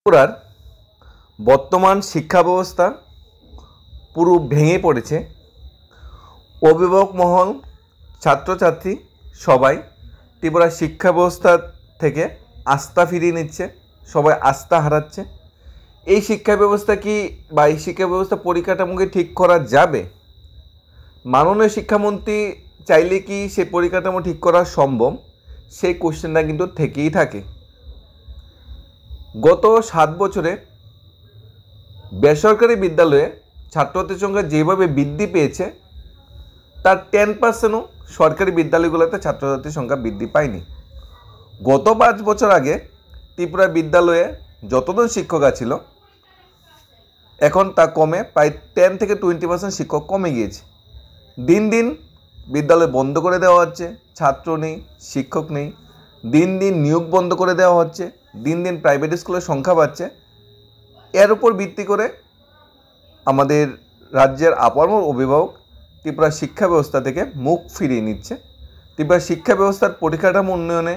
ত্রিপুরার বর্তমান শিক্ষা ব্যবস্থা পুরো ভেঙে পড়েছে। অভিভাবক মহল, ছাত্রছাত্রী সবাই ত্রিপুরার শিক্ষা ব্যবস্থা থেকে আস্থা ফিরিয়ে নিচ্ছে, সবাই আস্থা হারাচ্ছে। এই শিক্ষা ব্যবস্থা কি বা এই শিক্ষা ব্যবস্থা পরিকাঠামোকে ঠিক করা যাবে? মাননীয় শিক্ষামন্ত্রী চাইলে কি সে পরিকাঠামো ঠিক করা সম্ভব? সেই কোশ্চেনটা কিন্তু থেকেই থাকে। গত 7 বছরে বেসরকারি বিদ্যালয়ে ছাত্রছাত্রীর সংখ্যা যেভাবে বৃদ্ধি পেয়েছে তার 10%ও সরকারি বিদ্যালয়গুলোতে ছাত্রছাত্রীর সংখ্যা বৃদ্ধি পায়নি। গত 5 বছর আগে ত্রিপুরা বিদ্যালয়ে যতজন শিক্ষক ছিল এখন তা কমে প্রায় 10 থেকে 20% শিক্ষক কমে গিয়েছে। দিন দিন বিদ্যালয় বন্ধ করে দেওয়া হচ্ছে, ছাত্র নেই, শিক্ষক নেই। দিন দিন নিয়োগ বন্ধ করে দেওয়া হচ্ছে, দিন দিন প্রাইভেট স্কুলের সংখ্যা বাড়ছে। এর উপর ভিত্তি করে আমাদের রাজ্যের আপামর অভিভাবক ত্রিপুরা শিক্ষা ব্যবস্থা থেকে মুখ ফিরিয়ে নিচ্ছে। ত্রিপুরা শিক্ষা ব্যবস্থার পরিকাঠামো উন্নয়নে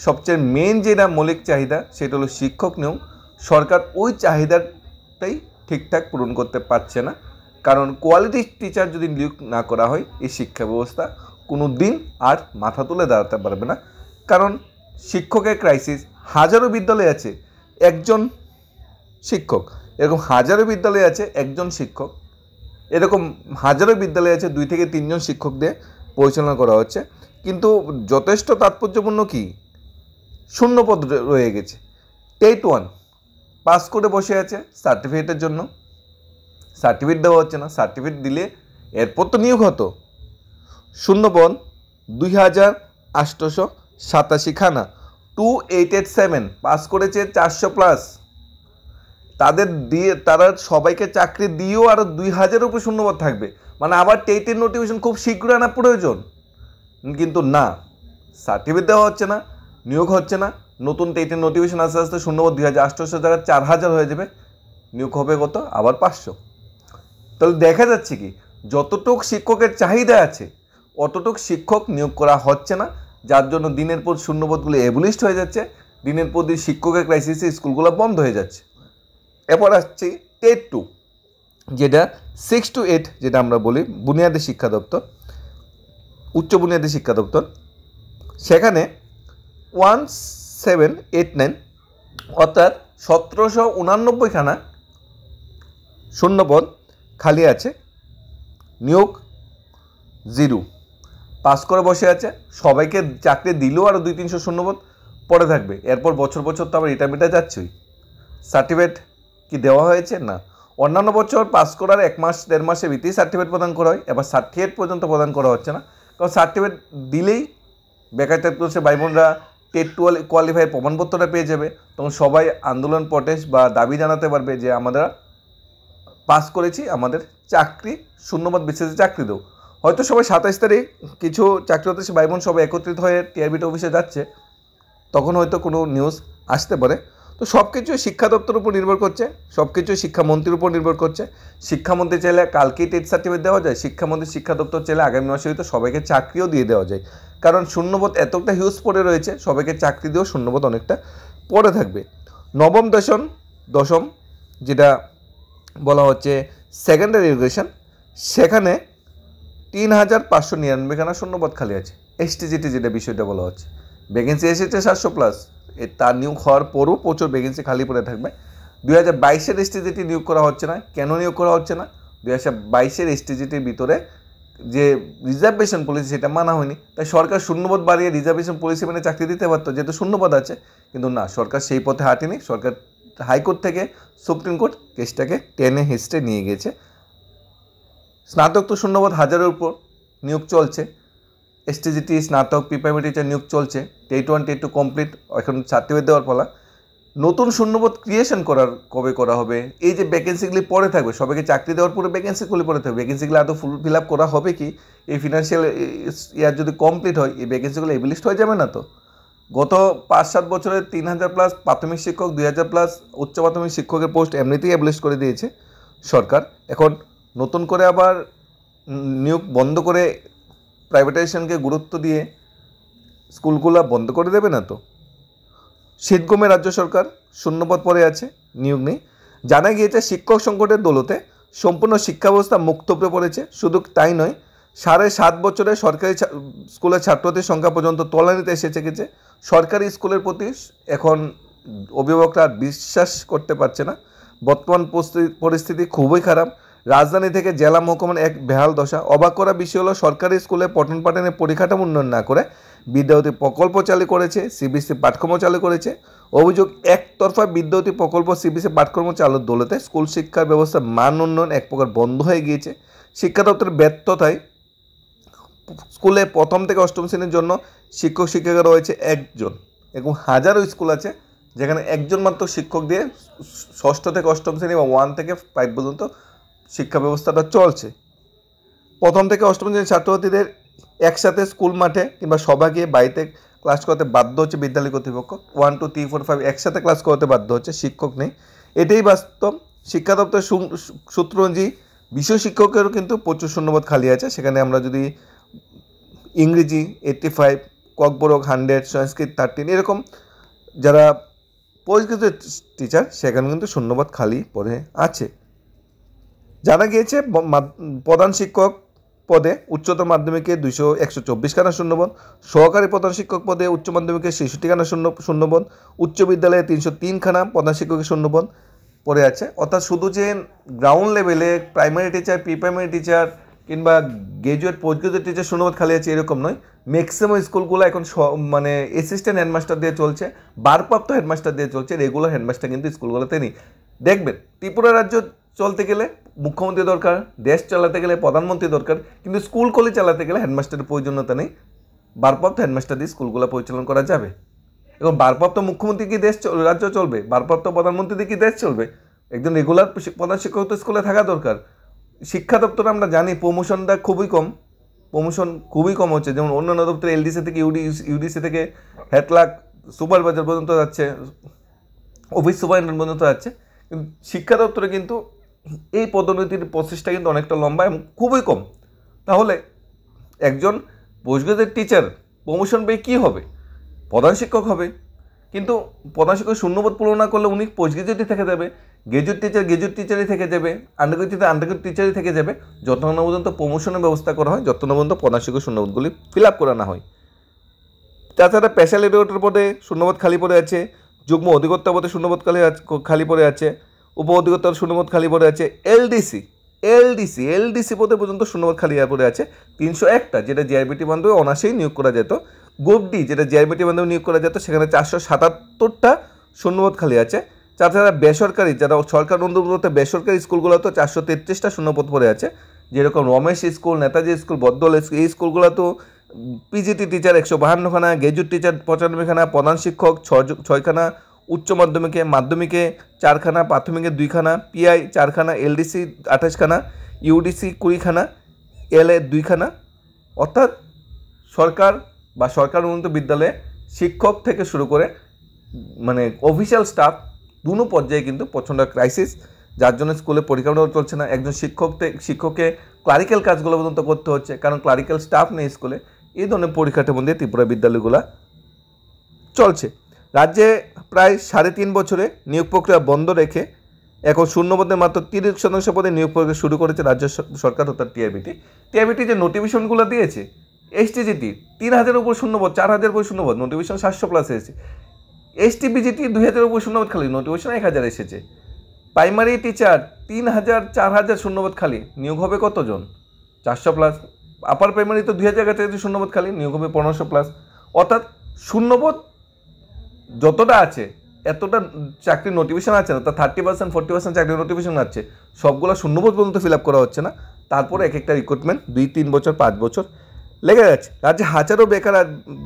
সবচেয়ে মেন যেটা মৌলিক চাহিদা সেটা হলো শিক্ষক নিয়োগ। সরকার ওই চাহিদাটাই ঠিকঠাক পূরণ করতে পারছে না, কারণ কোয়ালিটি টিচার যদি নিয়োগ না করা হয় এই শিক্ষা ব্যবস্থা কোনো দিন আর মাথা তুলে দাঁড়াতে পারবে না। কারণ শিক্ষকের ক্রাইসিস, হাজারো বিদ্যালয় আছে একজন শিক্ষক, এরকম হাজারো বিদ্যালয় আছে একজন শিক্ষক, এরকম হাজারো বিদ্যালয় আছে 2 থেকে 3 জন শিক্ষক দিয়ে পরিচালনা করা হচ্ছে। কিন্তু যথেষ্ট তাৎপর্যপূর্ণ কি, শূন্যপদ রয়ে গেছে। টেট 1 পাস করে বসে আছে সার্টিফিকেটের জন্য, সার্টিফিকেট দেওয়া হচ্ছে না। সার্টিফিকেট দিলে এরপর তো নিয়োগ হতো। শূন্যপদ 2887 খানা, 2887 পাস করেছে 400+। তারা সবাইকে চাকরি দিয়েও আরও 2000 উপর শূন্যপদ থাকবে, মানে আবার টেটের নোটিফিকেশন খুব শীঘ্র আনা প্রয়োজন। কিন্তু না, সার্টিফিকেট দেওয়া হচ্ছে না, নিয়োগ হচ্ছে না। নতুন টেটের নোটিফিকেশন আস্তে আস্তে শূন্যপদ 2888 জায়গায় 4000 হয়ে যাবে, নিয়োগ হবে কত, আবার 500। তাহলে দেখা যাচ্ছে কি, যতটুক শিক্ষকের চাহিদা আছে অতটুক শিক্ষক নিয়োগ করা হচ্ছে না, যার জন্য দিনের পর শূন্যপদগুলো এবলিস্ট হয়ে যাচ্ছে। দিনের পর দিন শিক্ষকের ক্রাইসিসে স্কুলগুলো বন্ধ হয়ে যাচ্ছে। এরপর আসছে টেট 2, যেটা 6 to 8, যেটা আমরা বলি বুনিয়াদী শিক্ষা দপ্তর, উচ্চ বুনিয়াদী শিক্ষা দপ্তর। সেখানে 1789 অর্থাৎ 1789 খানা শূন্যপদ খালি আছে, নিয়োগ 0। পাস করে বসে আছে, সবাইকে চাকরি দিলেও আরও 200-300 শূন্যপদ পড়ে থাকবে। এরপর বছর বছর তো আবার রিটায়ারমেন্টে যাচ্ছেই। সার্টিফিকেট কি দেওয়া হয়েছে? না। অন্যান্য বছর পাস করার 1 মাস 1.5 মাসের ভিতরেই সার্টিফিকেট প্রদান করা হয়, এবার সার্টিফিকেট পর্যন্ত প্রদান করা হচ্ছে না। কারণ সার্টিফিকেট দিলেই বেকার থাকতে ভাই বোনরা টেট 12 কোয়ালিফাইয়ের প্রমাণপত্রটা পেয়ে যাবে, তখন সবাই আন্দোলন, প্রটেস্ট বা দাবি জানাতে পারবে যে আমরা পাস করেছি, আমাদের চাকরি শূন্যপদ বিশেষে চাকরি দেও। হয়তো সবাই 27 তারিখ কিছু চাকরিরত ভাই বোন সবাই একত্রিত হয়ে টিআরবিটি অফিসে যাচ্ছে, তখন হয়তো কোনো নিউজ আসতে পারে। তো সব কিছু শিক্ষা দপ্তরের উপর নির্ভর করছে, সব কিছু শিক্ষামন্ত্রীর উপর নির্ভর করছে। শিক্ষামন্ত্রী চাইলে কালকেই টেট সার্টিফিকেট দেওয়া যায়, শিক্ষামন্ত্রী শিক্ষা দপ্তর চাইলে আগামী মাসে হয়তো সবাইকে চাকরিও দিয়ে দেওয়া যায়। কারণ শূন্যপদ এতটা হিউজ পড়ে রয়েছে, সবাইকে চাকরি দিয়েও শূন্যপদ অনেকটা পড়ে থাকবে। নবম দশম যেটা বলা হচ্ছে সেকেন্ডারি এডুকেশন, সেখানে 3599 খানা শূন্যপদ খালি আছে। এসটিজিটি যেটা বিষয়টা বলা হচ্ছে, ভ্যাকেন্সি এসেছে 700+, তার নিয়োগ হওয়ার পরও প্রচুর ভ্যাকেন্সি খালি পড়ে থাকবে। 2022-এর এসটিজিটি নিয়োগ করা হচ্ছে না। কেন নিয়োগ করা হচ্ছে না? 2022-এর এসটিজিটির ভিতরে যে রিজার্ভেশন পলিসি সেটা মানা হয়নি, তাই সরকার শূন্যপদ বাড়িয়ে রিজার্ভেশন পলিসি মানে চাকরি দিতে পারতো, যেহেতু শূন্যপদ আছে। কিন্তু না, সরকার সেই পথে হাঁটেনি। সরকার হাইকোর্ট থেকে সুপ্রিম কোর্ট কেসটাকে টেনে হিস্টে নিয়ে গেছে। স্নাতক তো শূন্যপদ 1000-এর উপর নিয়োগ চলছে। এসটিজিটি স্নাতক প্রিপারেটরি টিচার নিয়োগ চলছে। টেট 1 টেট 2 কমপ্লিট, এখন সার্টিফিকেট দেওয়ার ফলা। নতুন শূন্যপদ ক্রিয়েশন কবে করা হবে? এই যে ভ্যাকেন্সিগুলি পড়ে থাকবে, সবাইকে চাকরি দেওয়ার পরে ভ্যাকেন্সিগুলি পড়ে থাকবে, ভ্যাকেন্সিগুলো আদৌ ফিল আপ করা হবে কি? এই ফিনান্সিয়াল ইয়ার যদি কমপ্লিট হয় এই ভ্যাকেন্সিগুলো এবিলিস্ট হয়ে যাবে না তো? গত 5-7 বছরে 3000+ প্রাথমিক শিক্ষক, 2000+ উচ্চ প্রাথমিক শিক্ষকের পোস্ট এমনিতেই এবিলিস্ট করে দিয়েছে সরকার। এখন নতুন করে আবার নিয়োগ বন্ধ করে প্রাইভেটাইজেশনকে গুরুত্ব দিয়ে স্কুলগুলো বন্ধ করে দেবে না তো? শীতগমে রাজ্য সরকার শূন্যপদ পড়ে আছে, নিয়োগ নেই। জানা গিয়েছে শিক্ষক সংকটের দৌলতে সম্পূর্ণ শিক্ষা ব্যবস্থা মুক্তব্যে পড়েছে। শুধু তাই নয়, 7.5 বছরে সরকারি স্কুলের ছাত্রদের সংখ্যা পর্যন্ত তলানিতে এসে গেছে। সরকারি স্কুলের প্রতি এখন অভিভাবকরা বিশ্বাস করতে পারছে না। বর্তমান পরিস্থিতি খুবই খারাপ। রাজধানী থেকে জেলা মহকুমার এক বেহাল দশা। অবাক করা বিষয় হলো, সরকারি স্কুলে পঠন পাঠনের পরিকাঠামো উন্নয়ন না করে বিদ্যায়তী প্রকল্প চালু করেছে, সিবিএসসি পাঠ্যক্রম চালু করেছে। অভিযোগ, একতরফা বিদ্যায়তী প্রকল্প সিবিএসসি পাঠ্যক্রম চালুর দৌলতে স্কুল শিক্ষার ব্যবস্থার মান উন্নয়ন এক প্রকার বন্ধ হয়ে গিয়েছে। শিক্ষা দপ্তরের ব্যর্থতায় স্কুলে প্রথম থেকে অষ্টম শ্রেণীর জন্য শিক্ষক শিক্ষিকা রয়েছে একজন, এবং হাজারো স্কুল আছে যেখানে একজন মাত্র শিক্ষক দিয়ে ষষ্ঠ থেকে অষ্টম শ্রেণী বা 1 থেকে 5 পর্যন্ত শিক্ষা ব্যবস্থাটা চলছে। প্রথম থেকে অষ্টম শ্রেণীর ছাত্রছাত্রীদের একসাথে স্কুল মাঠে কিংবা সবাইকে বাড়িতে ক্লাস করতে বাধ্য হচ্ছে বিদ্যালয় কর্তৃপক্ষ। 1 2 3 4 5 একসাথে ক্লাস করতে বাধ্য হচ্ছে, শিক্ষক নেই। এটাই বাস্তব। শিক্ষা দপ্তরের সূত্র অনুযায়ী বিষয় শিক্ষকেরও কিন্তু প্রচুর শূন্যপদ খালি আছে। সেখানে আমরা যদি ইংরেজি 85, ককবরক 100, সংস্কৃত 13 এরকম যারা পরিচিত টিচার সেখানে কিন্তু শূন্যপদ খালি পড়ে আছে। জানা গিয়েছে প্রধান শিক্ষক পদে উচ্চতর মাধ্যমিকে 124 খানা শূন্যপদ, সহকারী প্রধান শিক্ষক পদে উচ্চ মাধ্যমিকে 66 খানা শূন্যপদ, উচ্চ বিদ্যালয়ে 303 খানা প্রধান শিক্ষকের শূন্যপদ পড়ে আছে। অর্থাৎ শুধু যে গ্রাউন্ড লেভেলে primary teacher, pre primary teacher কিংবা গ্র্যাজুয়েট পোস্ট গ্র্যাজুয়েট টিচার শূন্যপদ খালি আছে এরকম নয়। ম্যাক্সিমাম স্কুলগুলো এখন মানে অ্যাসিস্ট্যান্ট হেডমাস্টার দিয়ে চলছে, ভারপ্রাপ্ত হেডমাস্টার দিয়ে চলছে, রেগুলার হেডমাস্টার কিন্তু স্কুলগুলোতে নেই। দেখবেন, ত্রিপুরা রাজ্য চলতে গেলে মুখ্যমন্ত্রী দরকার, দেশ চালাতে গেলে প্রধানমন্ত্রী দরকার, কিন্তু স্কুল কলেজ চালাতে গেলে হেডমাস্টারের প্রয়োজনীয়তা নেই। ভারপ্রাপ্ত হেডমাস্টার দিয়ে স্কুলগুলো পরিচালনা করা যাবে। এবং ভারপ্রাপ্ত মুখ্যমন্ত্রী কি দেশ রাজ্য চলবে? ভারপ্রাপ্ত প্রধানমন্ত্রী দিয়ে কি দেশ চলবে? একজন রেগুলার প্রধান শিক্ষক তো স্কুলে থাকা দরকার। শিক্ষা দপ্তরে আমরা জানি প্রমোশনটা খুবই কম হচ্ছে। যেমন অন্যান্য দপ্তরে এলডিসি থেকে ইউডিসি থেকে হেড ক্লার্ক, সুপারভাইজার পর্যন্ত যাচ্ছে, অফিস সুপারিনটেন্ডেন্ট পর্যন্ত যাচ্ছে। কিন্তু শিক্ষা দপ্তরে কিন্তু এই পদোন্নতির প্রসেসটা কিন্তু অনেকটা লম্বা এবং খুবই কম। তাহলে একজন পোস্ট গ্রাজুয়েট টিচার প্রমোশন পেয়ে কী হবে? প্রধান শিক্ষক হবে। কিন্তু প্রধান শিক্ষক শূন্যপদ পূরণ না করলে উনি পোস্ট গ্রাজুয়েটই থেকে যাবে, গ্রাজুয়েট টিচারই থেকে যাবে, আন্ডারগ্রাজুয়েট টিচারই থেকে যাবে, যতক্ষণ না পর্যন্ত প্রমোশনের ব্যবস্থা করা হয়, যতক্ষণ পর্যন্ত প্রধান শিক্ষক শূন্যপদগুলি ফিল আপ করা না হয়। তাছাড়া স্পেশাল এডুকেটর পদে শূন্যপদ খালি পড়ে আছে, যুগ্ম অধিকর্তা পদে শূন্যপদ খালি পড়ে আছে, উপ অধিকর্তার শূন্যপদ খালি পড়ে আছে। এলডিসি পদে পর্যন্ত শূন্যপদ খালি পড়ে আছে 301টা, যেটা জিআরবিটি বান্ধবে অনার্সেই নিয়োগ করা যেত। গ্রুপ ডি, যেটা জিআরবিটি বান্ধবে নিয়োগ করা যেত, সেখানে 477টা শূন্যপদ খালি আছে। তাছাড়া বেসরকারি, যারা সরকার অনুমোদিত বেসরকারি স্কুলগুলোতে 433টা শূন্যপদ পড়ে আছে। যেরকম রমেশ স্কুল, নেতাজি স্কুল, বদ্দল স্কুল, এই স্কুলগুলো তো পিজিটি টিচার 152 খানা, গ্র্যাজুয়েট টিচার 95 খানা, প্রধান শিক্ষক 6 খানা, উচ্চ মাধ্যমিকে 4 খানা, প্রাথমিকে 2 খানা, পিআই 4 খানা, এলডিসি 28 খানা, ইউডিসি 20 খানা, এলএ 2 খানা। অর্থাৎ সরকার বা সরকার অনুমোদিত বিদ্যালয়ে শিক্ষক থেকে শুরু করে মানে অফিসিয়াল স্টাফ দুনো পর্যায়ে কিন্তু প্রচণ্ড ক্রাইসিস, যার জন্য স্কুলে পরিকাঠামো চলছে না। একজন শিক্ষককে ক্লারিক্যাল কাজগুলো পর্যন্ত করতে হচ্ছে, কারণ ক্লারিক্যাল স্টাফ নেই স্কুলে। এই ধরনের পরিকাঠামো দিয়ে ত্রিপুরা বিদ্যালয়গুলো চলছে। রাজ্যে প্রায় 3.5 বছরে নিয়োগ প্রক্রিয়া বন্ধ রেখে এখন শূন্যপদে মাত্র 30% পদে নিয়োগ প্রক্রিয়া শুরু করেছে রাজ্য সরকার অর্থাৎ টিআরবিটি যে নোটিফিকেশনগুলো দিয়েছে, এসটিজিটি 3000-এর উপর শূন্যপদ, 4000 উপর শূন্যপদ, নোটিফিকেশন 700+ এসেছে। এসটিবিজিটি 2000-এর উপর শূন্যপদ খালি, নোটিফিকেশন 1000 এসেছে। প্রাইমারি টিচার 3000, 4000 শূন্যপদ খালি, নিয়োগ হবে কতজন? 400+। আপার প্রাইমারি তো 2000 কাছাকাছি শূন্যপদ খালি, নিয়োগ হবে 1500+। অর্থাৎ শূন্যপদ যতটা আছে এতটা চাকরির নোটিফিকেশন আছে না, তা 30%, 40% চাকরির নোটিফিকেশন আছে, সবগুলো শূন্যপদ পর্যন্ত ফিল আপ করা হচ্ছে না। তারপরে এক একটা রিক্রুটমেন্ট 2-3 বছর 5 বছর লেগে যাচ্ছে। রাজ্যে হাজারো বেকার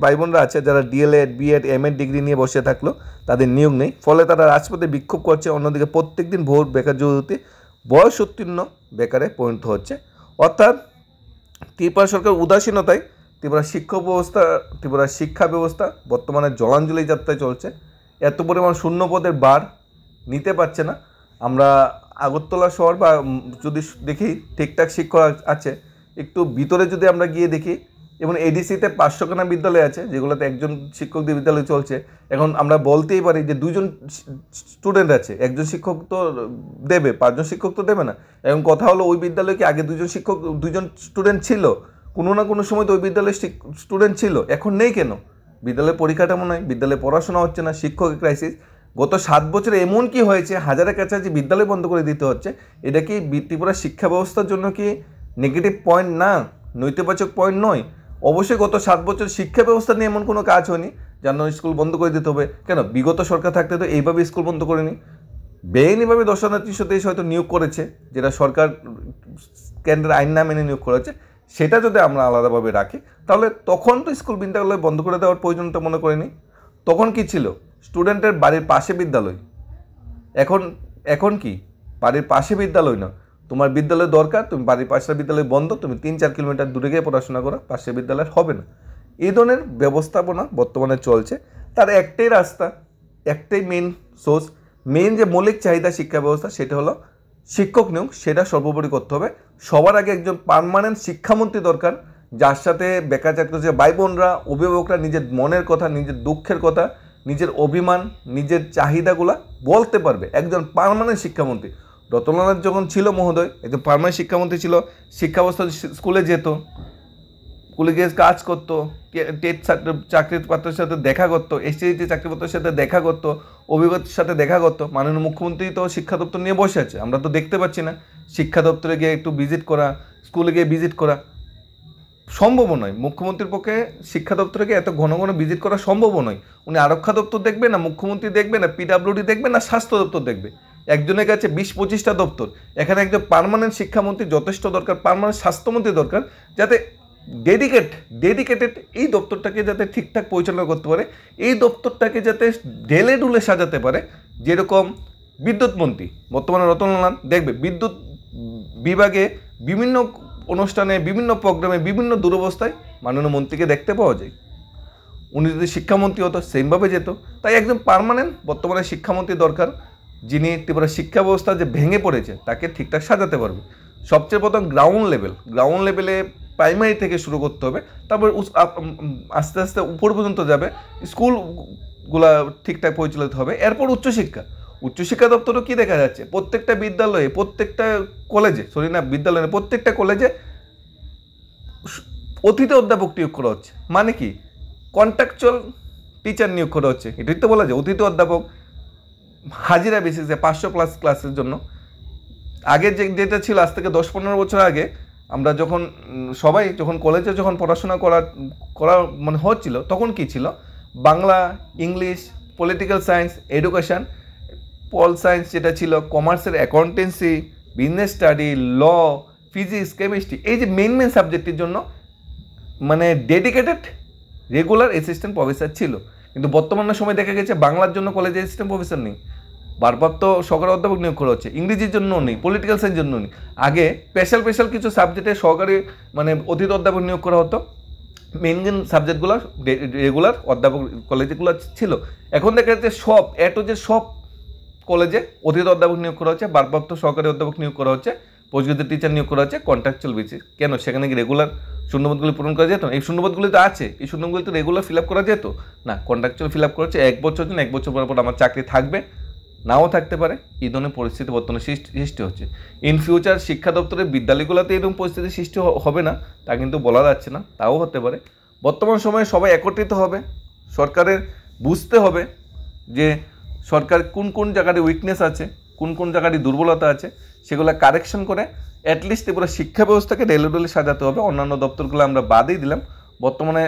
ভাই বোনরা আছে যারা ডিএলএড, বিএড, এমএড ডিগ্রি নিয়ে বসে থাকলো, তাদের নিয়োগ নেই। ফলে তারা রাজপথে বিক্ষোভ করছে। অন্যদিকে প্রত্যেকদিন ভোর বেকার যুবতী বয়স উত্তীর্ণ বেকারে পরিণত হচ্ছে। অর্থাৎ ত্রিপুরা সরকার উদাসীনতায় ত্রিপুরা শিক্ষা ব্যবস্থা বর্তমানে জলাঞ্জলি যাত্রায় চলছে। এত পরিমাণ শূন্যপদের বার নিতে পারছে না। আমরা আগরতলা শহর বা যদি দেখি ঠিকঠাক শিক্ষক আছে, একটু ভিতরে যদি আমরা গিয়ে দেখি যেমন এডিসিতে 500খানা বিদ্যালয় আছে, যেগুলোতে একজন শিক্ষক দিয়ে বিদ্যালয় চলছে। এখন আমরা বলতেই পারি যে 2জন স্টুডেন্ট আছে, একজন শিক্ষক তো দেবে, 5জন শিক্ষক তো দেবে না। এখন কথা হলো ওই বিদ্যালয়ে কি আগে 2জন স্টুডেন্ট ছিল? কোনো না কোনো সময় তো ওই বিদ্যালয়ে স্টুডেন্ট ছিল, এখন নেই কেন? বিদ্যালয়ের পরিকাঠামো নয়, বিদ্যালয়ে পড়াশোনা হচ্ছে না, শিক্ষকের ক্রাইসিস। গত 7 বছরে এমন কি হয়েছে, হাজারের কাছাকাছি বিদ্যালয় বন্ধ করে দিতে হচ্ছে। এটা কি ত্রিপুরার শিক্ষা ব্যবস্থার জন্য কি নেগেটিভ পয়েন্ট না, নৈতিবাচক পয়েন্ট নয়? অবশ্যই গত 7 বছর শিক্ষা ব্যবস্থা নিয়ে এমন কোনো কাজ হয়নি যার স্কুল বন্ধ করে দিতে হবে। কেন? বিগত সরকার থাকতে তো এইভাবে স্কুল বন্ধ করেনি, বেআইনিভাবে দর্শনার্থী হয়তো নিয়োগ করেছে, যেটা সরকার কেন্দ্রের আইন না মেনে নিয়োগ করেছে। সেটা যদি আমরা আলাদাভাবে রাখি তাহলে তখন তো স্কুল বিদ্যালয় বন্ধ করে দেওয়ার প্রয়োজনটা মনে করিনি। তখন কি ছিল? স্টুডেন্টের বাড়ির পাশে বিদ্যালয়। এখন কি বাড়ির পাশে বিদ্যালয় না, তোমার বিদ্যালয় দরকার, তুমি বাড়ির পাশের বিদ্যালয় বন্ধ, তুমি 3-4 কিলোমিটার দূরে গিয়ে পড়াশোনা করো, পাশের বিদ্যালয় হবে না। এই ধরনের ব্যবস্থাপনা বর্তমানে চলছে। তার একটাই রাস্তা, একটাই মেন সোর্স, মেন যে মৌলিক চাহিদা শিক্ষা ব্যবস্থা, সেটা হলো শিক্ষক নিয়োগ। সেটা সর্বোপরি করতে হবে। সবার আগে একজন পার্মানেন্ট শিক্ষামন্ত্রী দরকার, যার সাথে বেকার চাকরি যে ভাই বোনরা, অভিভাবকরা নিজের মনের কথা, নিজের দুঃখের কথা, নিজের অভিমান, নিজের চাহিদাগুলা বলতে পারবে। একজন পার্মানেন্ট শিক্ষামন্ত্রী। রতনলাল যখন ছিল মহোদয়, একজন পার্মানেন্ট শিক্ষামন্ত্রী ছিল, শিক্ষা ব্যবস্থা স্কুলে যেত, স্কুলে গিয়ে কাজ করতো, টেট চাকরির পাত্রের সাথে দেখা করতো, এসটিডি চাকরিপত্রের সাথে দেখা করতো, অভিজ্ঞতার সাথে দেখা করতো। মাননীয় মুখ্যমন্ত্রী তো শিক্ষা দপ্তর নিয়ে বসে আছে, আমরা তো দেখতে পাচ্ছি না। শিক্ষা দপ্তরে গিয়ে একটু ভিজিট করা, স্কুলে গিয়ে ভিজিট করা সম্ভব নয়। মুখ্যমন্ত্রীর পক্ষে শিক্ষা দপ্তরে গিয়ে এত ঘন ঘন ভিজিট করা সম্ভব নয়। উনি আরক্ষা দপ্তর দেখবে না, মুখ্যমন্ত্রী দেখবে না, পিডাব্লিউডি দেখবে না, স্বাস্থ্য দপ্তর দেখবে। একজনের কাছে 20-25টা দপ্তর। এখানে একজন পার্মানেন্ট শিক্ষামন্ত্রী যথেষ্ট দরকার, পার্মানেন্ট স্বাস্থ্যমন্ত্রী দরকার, যাতে ডেডিকেটেড এই দপ্তরটাকে যাতে ঠিকঠাক পরিচালনা করতে পারে, এই দপ্তরটাকে যাতে ঢেলে ডুলে সাজাতে পারে। যেরকম বিদ্যুৎ মন্ত্রী বর্তমানে রতনলাল, দেখবে বিদ্যুৎ বিভাগে বিভিন্ন অনুষ্ঠানে, বিভিন্ন প্রোগ্রামে, বিভিন্ন দুরবস্থায় মাননীয় মন্ত্রীকে দেখতে পাওয়া যায়। উনি যদি শিক্ষামন্ত্রী হতো সেমভাবে যেত। তাই একজন পার্মানেন্ট বর্তমানে শিক্ষামন্ত্রী দরকার, যিনি ত্রিপুরা শিক্ষা ব্যবস্থা যে ভেঙে পড়েছে তাকে ঠিকঠাক সাজাতে পারবে। সবচেয়ে প্রথম গ্রাউন্ড লেভেলে প্রাইমারি থেকে শুরু করতে হবে, তারপর আস্তে আস্তে উপর পর্যন্ত যাবে, স্কুলগুলা ঠিকঠাক পরিচালিত হবে। এরপর উচ্চশিক্ষা দপ্তরও কী দেখা যাচ্ছে, প্রত্যেকটা বিদ্যালয়ে, প্রত্যেকটা প্রত্যেকটা কলেজে অতিথি অধ্যাপক নিয়োগ করা হচ্ছে। মানে কি? কন্ট্রাকচুয়াল টিচার নিয়োগ করা হচ্ছে। এটাই তো বলা যায় অতিথি অধ্যাপক, হাজিরা বেসিসে 500+ ক্লাসের জন্য। আগে যেটা ছিল, আজ থেকে 10-15 বছর আগে আমরা যখন কলেজে পড়াশোনা করা মানে হচ্ছিল, তখন কি ছিল? Bangla, English, political science, education, pol science যেটা ছিল, কমার্সের অ্যাকাউন্টেন্সি, বিজনেস স্টাডি, ল, ফিজিক্স, কেমিস্ট্রি, এই যে মেন সাবজেক্টের জন্য মানে ডেডিকেটেড রেগুলার অ্যাসিস্ট্যান্ট প্রফেসর ছিল। কিন্তু বর্তমানে সময় দেখা গেছে বাংলার জন্য কলেজে অ্যাসিস্ট্যান্ট প্রফেসর নেই, ভারপ্রাপ্ত সহকারী অধ্যাপক নিয়োগ করা হচ্ছে, ইংরেজির জন্য নেই, পলিটিক্যাল সায়েন্স জন্য নেই। আগে স্পেশাল কিছু সাবজেক্টে সহকারী মানে অতিথি অধ্যাপক নিয়োগ করা হতো, মেন সাবজেক্টগুলো রেগুলার অধ্যাপক কলেজগুলো ছিল। এখন দেখা যাচ্ছে সব কলেজে অতিথি অধ্যাপক নিয়োগ করা হচ্ছে, ভারপ্রাপ্ত সহকারী অধ্যাপক নিয়োগ করা হচ্ছে, পোস্টগ্রাজুয়েট টিচার নিয়োগ করা হচ্ছে কন্ট্রাকচুয়াল বেসিস। কেন? সেখানে কি রেগুলার শূন্যপদগুলি পূরণ করা যেত? এই শূন্যপদগুলি তো আছে, এই শূন্যগুলি তো রেগুলার ফিল আপ করা যেত না, কন্ট্রাকচুয়াল ফিল আপ করা হচ্ছে। 1 বছর জন্য, 1 বছর পর আমার চাকরি থাকবে, নাও থাকতে পারে। এই ধরনের পরিস্থিতি বর্তমানে সৃষ্টি হচ্ছে। ইন ফিউচার শিক্ষা দপ্তরের বিদ্যালয়গুলোতে এরকম পরিস্থিতি সৃষ্টি হবে না তা কিন্তু বলা যাচ্ছে না, তাও হতে পারে। বর্তমান সময়ে সবাই একত্রিত হবে, সরকারের বুঝতে হবে যে সরকার কোন জায়গায় উইকনেস আছে, কোন জায়গায় দুর্বলতা আছে, সেগুলো কারেকশন করে অ্যাটলিস্ট পুরো শিক্ষা ব্যবস্থাকে ডেলে সাজাতে হবে। অন্যান্য দপ্তরগুলো আমরা বাদই দিলাম। বর্তমানে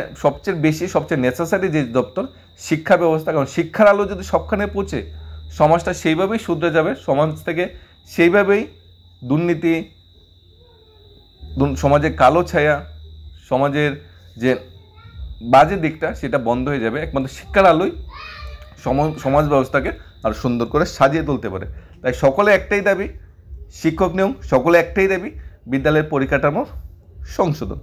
সবচেয়ে নেসেসারি যে দপ্তর শিক্ষা ব্যবস্থা, কারণ শিক্ষার আলো যদি সবখানে পৌঁছে সমাজটা সেইভাবেই শুধরে যাবে, সমাজ থেকে সেইভাবেই দুর্নীতি, সমাজের কালো ছায়া, সমাজের যে বাজে দিকটা সেটা বন্ধ হয়ে যাবে। একমাত্র শিক্ষার আলোই সমাজ ব্যবস্থাকে আর সুন্দর করে সাজিয়ে তুলতে পারে। তাই সকলে একটাই দাবি শিক্ষক নিয়োগ, সকলে একটাই দাবি বিদ্যালয়ের পরিকাঠামোর সংশোধন।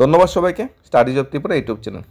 ধন্যবাদ সবাইকে। Studies of Tripura YouTube channel.